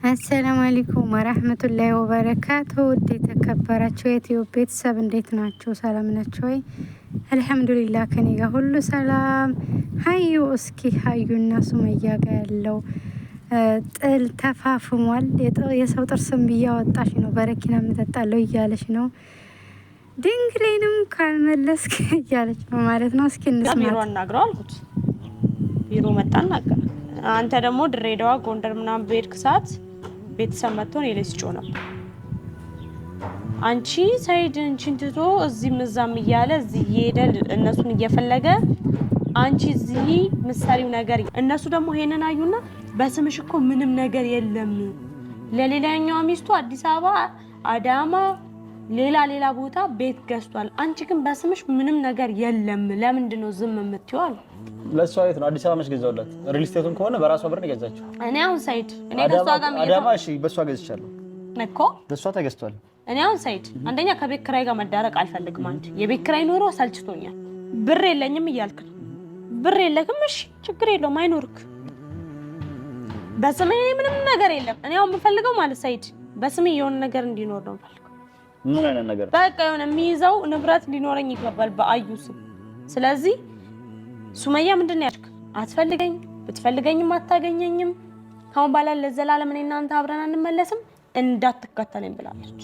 አሰላሙ አለይኩም ወራህመቱላሂ ወበረካቱ። ውድ የተከበራችሁ የኢትዮጵያ ቤተሰብ እንዴት ናችሁ? ሰላም ናችሁ ወይ? አልሐምዱሊላህ ከኔ ጋር ሁሉ ሰላም። ሀዩ እስኪ ሀዩና ሱመያ ጋር ያለው ጥል ተፋፍሟል። የሰው ጥርስም እያወጣሽ ነው፣ በረኪና የምጠጣለው እያለች ነው። ድንግሌንም ካልመለስክ እያለች ነው ማለት ነው። እስኪ እንስማ። ቢሮ አናግረው አልኩት። ቢሮ መጣ አናገረ። አንተ ደግሞ ድሬዳዋ ጎንደር ምናምን በሄድክ ሰዓት ቤተሰብ መጥቶ እኔ ላይ ሲጮህ ነበር። አንቺ ሳይድ እንቺን ትቶ እዚህም እዛም እያለ እዚህ እየሄደ እነሱን እየፈለገ አንቺ እዚህ ምሳሌው ነገር እነሱ ደግሞ ይሄንን አዩና በስምሽ እኮ ምንም ነገር የለም፣ ለሌላኛው ሚስቱ አዲስ አበባ፣ አዳማ፣ ሌላ ቦታ ቤት ገዝቷል፣ አንቺ ግን በስምሽ ምንም ነገር የለም፣ ለምንድን ነው ዝም የምትይው? ለሷ የት ነው አዲስ አበባ መች ገዛውላት? ሪል ስቴቱን ከሆነ በራሷ ብር ነው የገዛችው። እኔ አሁን ሳይድ እኔ ከሷ ጋር አዳማ እሺ፣ በሷ ገዝቻለሁ እኮ በሷ ተገዝቷል። እኔ አሁን ሳይድ አንደኛ ከቤት ኪራይ ጋር መዳረቅ አልፈልግም። አንቺ የቤት ኪራይ ኖሮ ሰልችቶኛል፣ ብር የለኝም እያልክ ነው። ብር የለክም፣ እሺ ችግር የለውም አይኖርክ። በስሜ ምንም ነገር የለም። እኔ አሁን የምፈልገው ማለት ሳይድ በስሜ የሆነ ነገር እንዲኖር ነው የምፈልገው። ምን አይነት ነገር? በቃ የሆነ የሚይዘው ንብረት ሊኖረኝ ይገባል በአዩ ስም። ስለዚህ ሱመያ ምንድነው ያልክ? አትፈልገኝ፣ ብትፈልገኝም አታገኘኝም። ካሁን ባላ ለዘላለም እኔ እናንተ አብረን አንመለስም፣ እንዳትከተለኝ ብላለች።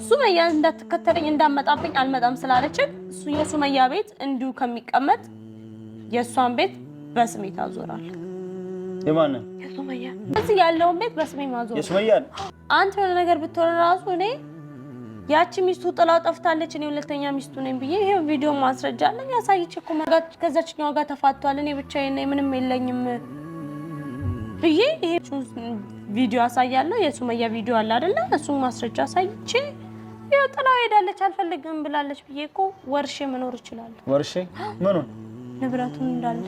ሱመያ እንዳትከተለኝ እንዳመጣብኝ አልመጣም ስላለች እሱ የሱመያ ቤት እንዲሁ ከሚቀመጥ የሷን ቤት በስሜ ታዞራል። የማን? የሱመያ። እዚህ ያለውን ቤት በስሜ ማዞር የሱመያ። አንተ የሆነ ነገር ብትሆን ራሱ እኔ ያቺ ሚስቱ ጥላው ጠፍታለች፣ እኔ ሁለተኛ ሚስቱ ነኝ ብዬ ይሄ ቪዲዮ ማስረጃ አለኝ ያሳይቼ እኮ ከዛችኛው ጋር ተፋቷል፣ እኔ ብቻዬን ነኝ ምንም የለኝም ብዬ ይሄ ቪዲዮ አሳያለሁ። የሱመያ ቪዲዮ አለ አይደለ? እሱን ማስረጃ አሳይቼ ያው ጥላው ሄዳለች አልፈልግም ብላለች ብዬ እኮ ወርሼ መኖር እችላለሁ። ወርሼ ምኑን? ንብረቱን እንዳለ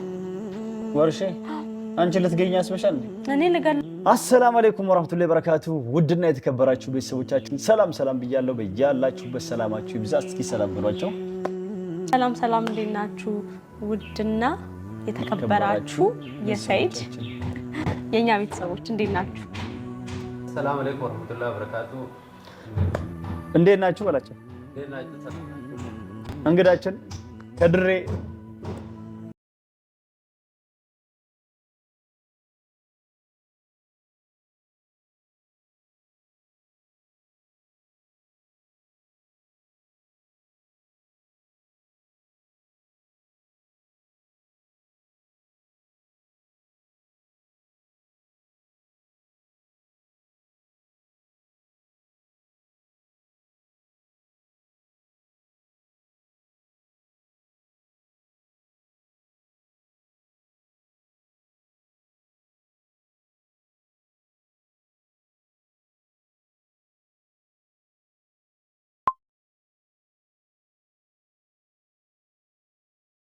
ወርሼ። አንቺ ልትገኝ ያስበሻል እኔ ልገል። አሰላሙ አለይኩም ወራህመቱላሂ ወበረካቱ። ውድና የተከበራችሁ ቤተሰቦቻችን ሰላም ብያለሁ። በያላችሁበት ሰላማችሁ ይብዛ። እስኪ ሰላም ብሏቸው። ሰላም እንዴት ናችሁ? ውድና የተከበራችሁ የሰይድ የኛ ቤተሰቦች እንዴት ናችሁ? ሰላም አለይኩም ወራህመቱላሂ ወበረካቱ። እንዴት ናችሁ በላቸው። እንግዳችን ከድሬ